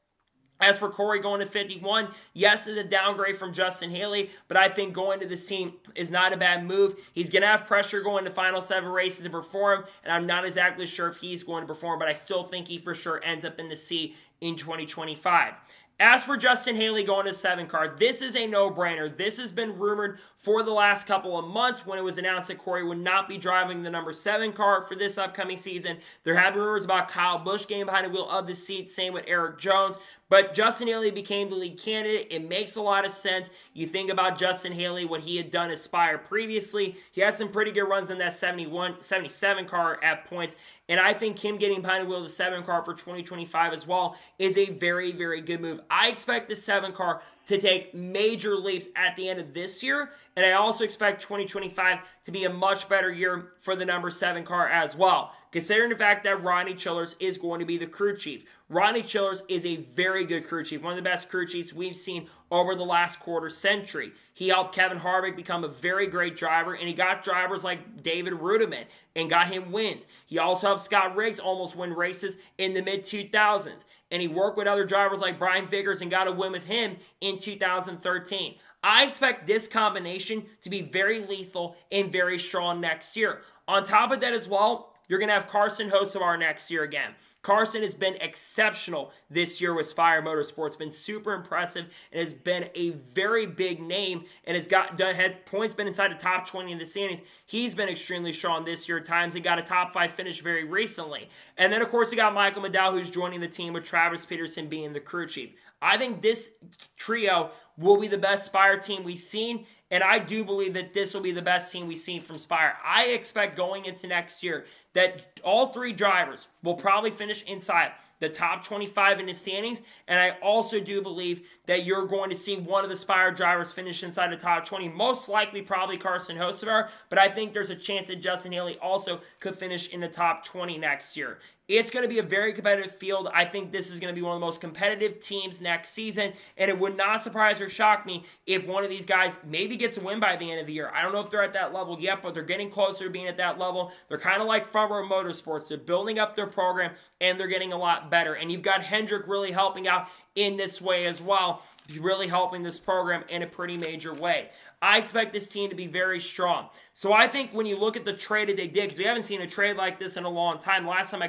As for Corey going to 51, yes, it's a downgrade from Justin Haley, but I think going to this team is not a bad move. He's going to have pressure going to final 7 races to perform, and I'm not exactly sure if he's going to perform, but I still think he for sure ends up in the C in 2025. As for Justin Haley going to 7 car, this is a no-brainer. This has been rumored for the last couple of months when it was announced that Corey would not be driving the number 7 car for this upcoming season. There have been rumors about Kyle Busch getting behind the wheel of the seat, same with Eric Jones. But Justin Haley became the lead candidate. It makes a lot of sense. You think about Justin Haley, what he had done at Spire previously. He had some pretty good runs in that 77 car at points. And I think him getting behind the wheel of the 7 car for 2025 as well is a very, very good move. I expect the 7 car to take major leaps at the end of this year. And I also expect 2025 to be a much better year for the number 7 car as well, considering the fact that Ronnie Childers is going to be the crew chief. Ronnie Childers is a very good crew chief, one of the best crew chiefs we've seen over the last quarter century. He helped Kevin Harvick become a very great driver, and he got drivers like David Rudiman and got him wins. He also helped Scott Riggs almost win races in the mid-2000s, and he worked with other drivers like Brian Vickers and got a win with him in 2013. I expect this combination to be very lethal and very strong next year. On top of that as well, you're going to have Carson Hocevar next year again. Carson has been exceptional this year with Spire Motorsports, been super impressive, and has been a very big name, and had points been inside the top 20 in the standings. He's been extremely strong this year at times. He got a top 5 finish very recently. And then, of course, you got Michael McDowell, who's joining the team with Travis Peterson being the crew chief. I think this trio will be the best Spire team we've seen, and I do believe that this will be the best team we've seen from Spire. I expect going into next year that all 3 drivers will probably finish inside the top 25 in the standings, and I also do believe that you're going to see one of the Spire drivers finish inside the top 20, most likely probably Carson Hocevar, but I think there's a chance that Justin Haley also could finish in the top 20 next year. It's going to be a very competitive field. I think this is going to be one of the most competitive teams next season, and it would not surprise or shock me if one of these guys maybe gets a win by the end of the year. I don't know if they're at that level yet, but they're getting closer to being at that level. They're kind of like Front Row Motorsports. They're building up their program, and they're getting a lot better. And you've got Hendrick really helping out in this way as well, really helping this program in a pretty major way. I expect this team to be very strong. So I think when you look at the trade that they did, because we haven't seen a trade like this in a long time. Last time we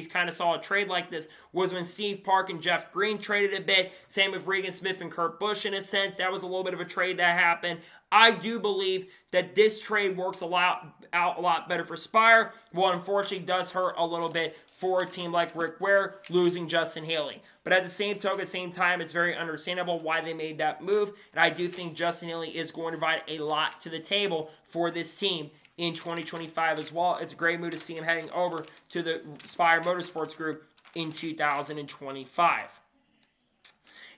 kind of saw a trade like this was when Steve Park and Jeff Green traded a bit. Same with Regan Smith and Kurt Busch in a sense. That was a little bit of a trade that happened. I do believe that this trade works out a lot better for Spire. Well, unfortunately, does hurt a little bit for a team like Rick Ware losing Justin Haley. But at the same time, it's very understandable why they made that move. And I do think Justin Haley is going to provide a lot to the table for this team in 2025 as well. It's a great move to see him heading over to the Spire Motorsports Group in 2025.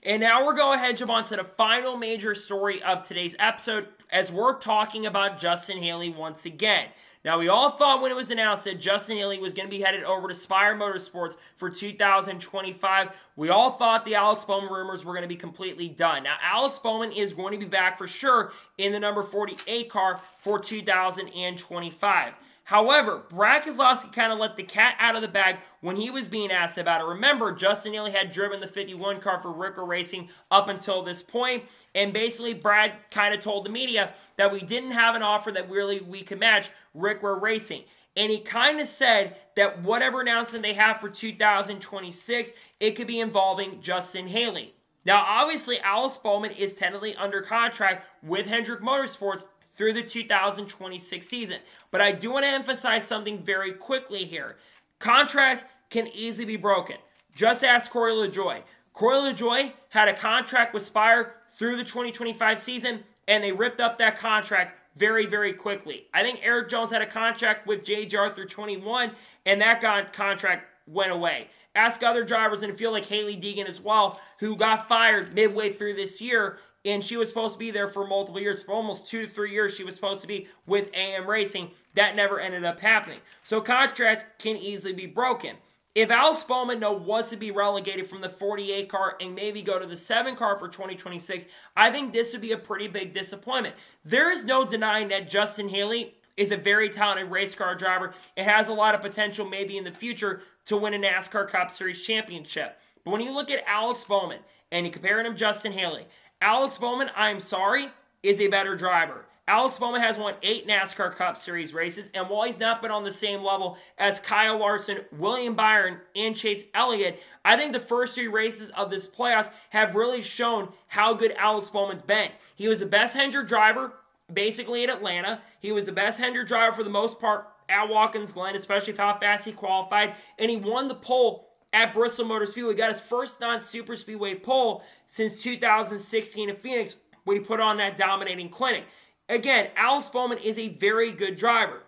And now we're going ahead and jump on to the final major story of today's episode as we're talking about Justin Haley once again. Now, we all thought when it was announced that Justin Haley was going to be headed over to Spire Motorsports for 2025, we all thought the Alex Bowman rumors were going to be completely done. Now, Alex Bowman is going to be back for sure in the number 48 car for 2025. However, Brad Keselowski kind of let the cat out of the bag when he was being asked about it. Remember, Justin Haley had driven the 51 car for Reus Racing up until this point, and basically Brad kind of told the media that we didn't have an offer that really we could match Reus Racing. And he kind of said that whatever announcement they have for 2026, it could be involving Justin Haley. Now, obviously, Alex Bowman is technically under contract with Hendrick Motorsports through the 2026 season. But I do want to emphasize something very quickly here. Contracts can easily be broken. Just ask Corey LaJoie. Corey LaJoie had a contract with Spire through the 2025 season, and they ripped up that contract very, very quickly. I think Eric Jones had a contract with JGR through 21, and that contract went away. Ask other drivers in the field like Haley Deegan as well, who got fired midway through this year, and she was supposed to be there for multiple years. For almost 2 to 3 years, she was supposed to be with AM Racing. That never ended up happening. So contracts can easily be broken. If Alex Bowman was to be relegated from the 48 car and maybe go to the 7 car for 2026, I think this would be a pretty big disappointment. There is no denying that Justin Haley is a very talented race car driver and has a lot of potential maybe in the future to win a NASCAR Cup Series championship. But when you look at Alex Bowman and you compare him to Justin Haley, Alex Bowman, I'm sorry, is a better driver. Alex Bowman has won 8 NASCAR Cup Series races, and while he's not been on the same level as Kyle Larson, William Byron, and Chase Elliott, I think the first 3 races of this playoffs have really shown how good Alex Bowman's been. He was the best Hendrick driver, basically in Atlanta. He was the best Hendrick driver for the most part at Watkins Glen, especially for how fast he qualified, and he won the pole at Bristol Motor Speedway. Got his first non-super speedway pole since 2016 in Phoenix when he put on that dominating clinic. Again, Alex Bowman is a very good driver,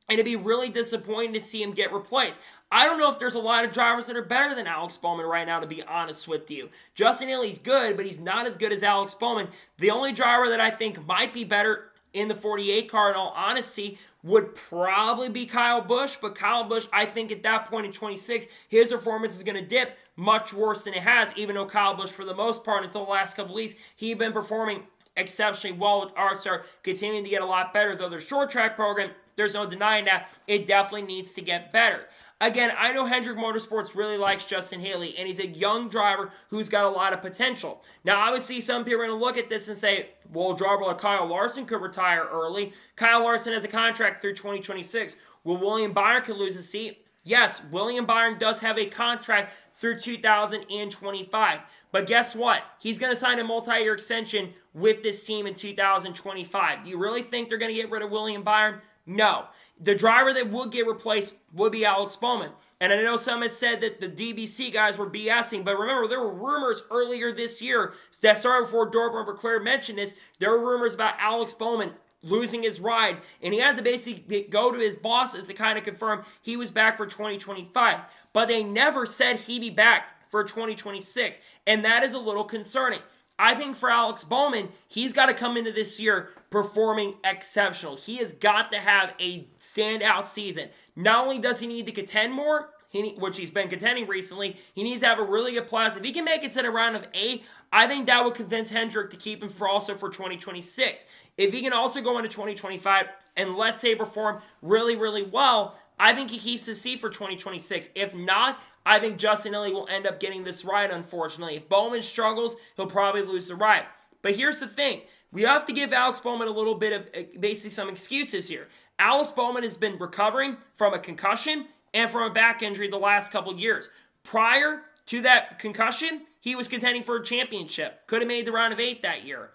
and it'd be really disappointing to see him get replaced. I don't know if there's a lot of drivers that are better than Alex Bowman right now, to be honest with you. Justin Haley's good, but he's not as good as Alex Bowman. The only driver that I think might be better in the 48 car, in all honesty, would probably be Kyle Busch, but Kyle Busch, I think at that point in 26, his performance is going to dip much worse than it has, even though Kyle Busch, for the most part, until the last couple weeks, he'd been performing exceptionally well with RSR, continuing to get a lot better. Though their short track program, there's no denying that it definitely needs to get better. Again, I know Hendrick Motorsports really likes Justin Haley, and he's a young driver who's got a lot of potential. Now, obviously, some people are going to look at this and say, well, a driver like Kyle Larson could retire early. Kyle Larson has a contract through 2026. Well, William Byron could lose a seat. Yes, William Byron does have a contract through 2025. But guess what? He's going to sign a multi-year extension with this team in 2025. Do you really think they're going to get rid of William Byron? No. The driver that would get replaced would be Alex Bowman. And I know some have said that the DBC guys were BSing, but remember, there were rumors earlier this year that started before Dortmund or Claire mentioned this. There were rumors about Alex Bowman losing his ride, and he had to basically go to his bosses to kind of confirm he was back for 2025. But they never said he'd be back for 2026, and that is a little concerning. I think for Alex Bowman, he's got to come into this year performing exceptional. He has got to have a standout season. Not only does he need to contend more, which he's been contending recently, he needs to have a really good plus. If he can make it to the round of 8, I think that would convince Hendrick to keep him for 2026. If he can also go into 2025 and let's say perform really, really well, I think he keeps his seat for 2026. If not, I think Justin Haley will end up getting this ride, unfortunately. If Bowman struggles, he'll probably lose the ride. But here's the thing. We have to give Alex Bowman a little bit of basically some excuses here. Alex Bowman has been recovering from a concussion and from a back injury the last couple years. Prior to that concussion, he was contending for a championship. Could have made the round of 8 that year.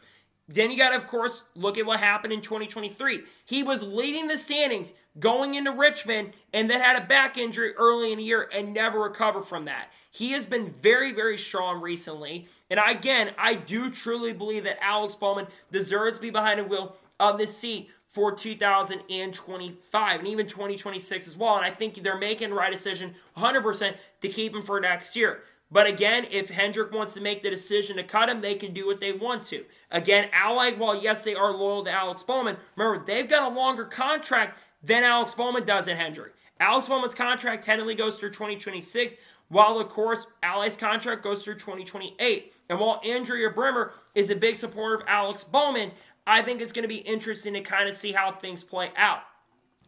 Then you got to, of course, look at what happened in 2023. He was leading the standings going into Richmond and then had a back injury early in the year and never recovered from that. He has been very, very strong recently. And again, I do truly believe that Alex Bowman deserves to be behind the wheel of this seat for 2025 and even 2026 as well. And I think they're making the right decision 100% to keep him for next year. But again, if Hendrick wants to make the decision to cut him, they can do what they want to. Again, Allied, while yes, they are loyal to Alex Bowman, remember, they've got a longer contract than Alex Bowman does in Hendrick. Alex Bowman's contract technically goes through 2026, while, of course, Allied's contract goes through 2028. And while Andrea Brimmer is a big supporter of Alex Bowman, I think it's going to be interesting to kind of see how things play out.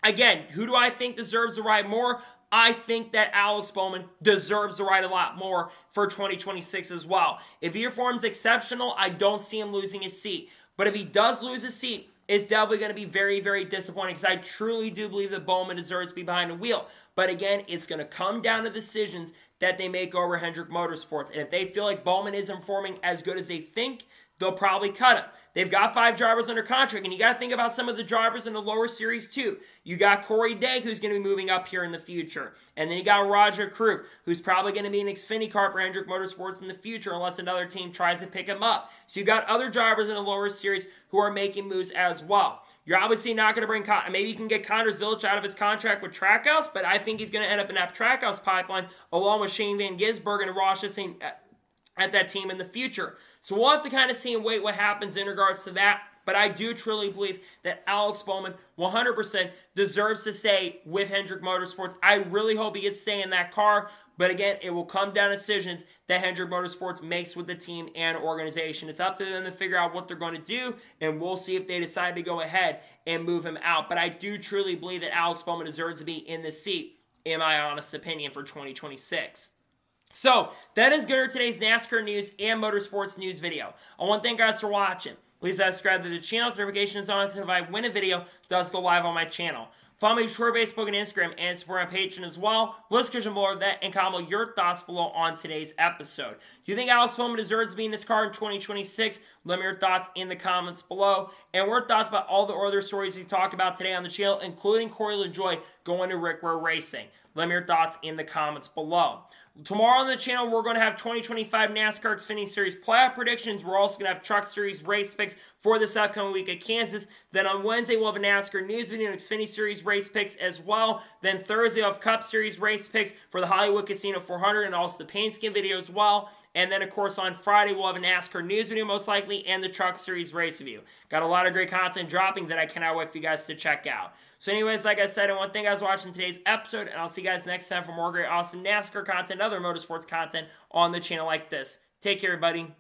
Again, who do I think deserves the ride more? I think that Alex Bowman deserves the ride a lot more for 2026 as well. If he performs exceptional, I don't see him losing his seat. But if he does lose his seat, it's definitely going to be very, very disappointing because I truly do believe that Bowman deserves to be behind the wheel. But again, it's going to come down to decisions that they make over Hendrick Motorsports. And if they feel like Bowman isn't performing as good as they think, they'll probably cut him. They've got 5 drivers under contract, and you got to think about some of the drivers in the lower series too. You got Corey Day, who's going to be moving up here in the future. And then you got Roger Krug, who's probably going to be an Xfinity car for Hendrick Motorsports in the future unless another team tries to pick him up. So you got other drivers in the lower series who are making moves as well. You're obviously not going to bring maybe you can get Conor Zillich out of his contract with Trackhouse, but I think he's going to end up in that Trackhouse pipeline along with Shane Van Gisbergen and Ross Chastain at that team in the future. So we'll have to kind of see and wait what happens in regards to that. But I do truly believe that Alex Bowman 100% deserves to stay with Hendrick Motorsports. I really hope he gets to stay in that car. But again, it will come down to decisions that Hendrick Motorsports makes with the team and organization. It's up to them to figure out what they're going to do, and we'll see if they decide to go ahead and move him out. But I do truly believe that Alex Bowman deserves to be in the seat, in my honest opinion, for 2026. So, that is good for today's NASCAR news and motorsports news video. I want to thank you guys for watching. Please subscribe to the channel, notifications on, so if I win a video, it does go live on my channel. Follow me on Facebook and Instagram, and support my Patreon as well. Let's question below that and comment your thoughts below on today's episode. Do you think Alex Bowman deserves to be in this car in 2026? Let me know your thoughts in the comments below. And what are your thoughts about all the other stories we've talked about today on the channel, including Corey LaJoie going to Ware Racing? Let me know your thoughts in the comments below. Tomorrow on the channel, we're going to have 2025 NASCAR Xfinity Series playoff predictions. We're also going to have Truck Series race picks for this upcoming week at Kansas. Then on Wednesday, we'll have a NASCAR news video and Xfinity Series race picks as well. Then Thursday, we'll have Cup Series race picks for the Hollywood Casino 400 and also the paint skin video as well. And then, of course, on Friday, we'll have a NASCAR news video most likely and the Truck Series race review. Got a lot of great content dropping that I cannot wait for you guys to check out. So anyways, like I said, I want to thank you guys for watching today's episode, and I'll see you guys next time for more great, awesome NASCAR content and other motorsports content on the channel like this. Take care, everybody.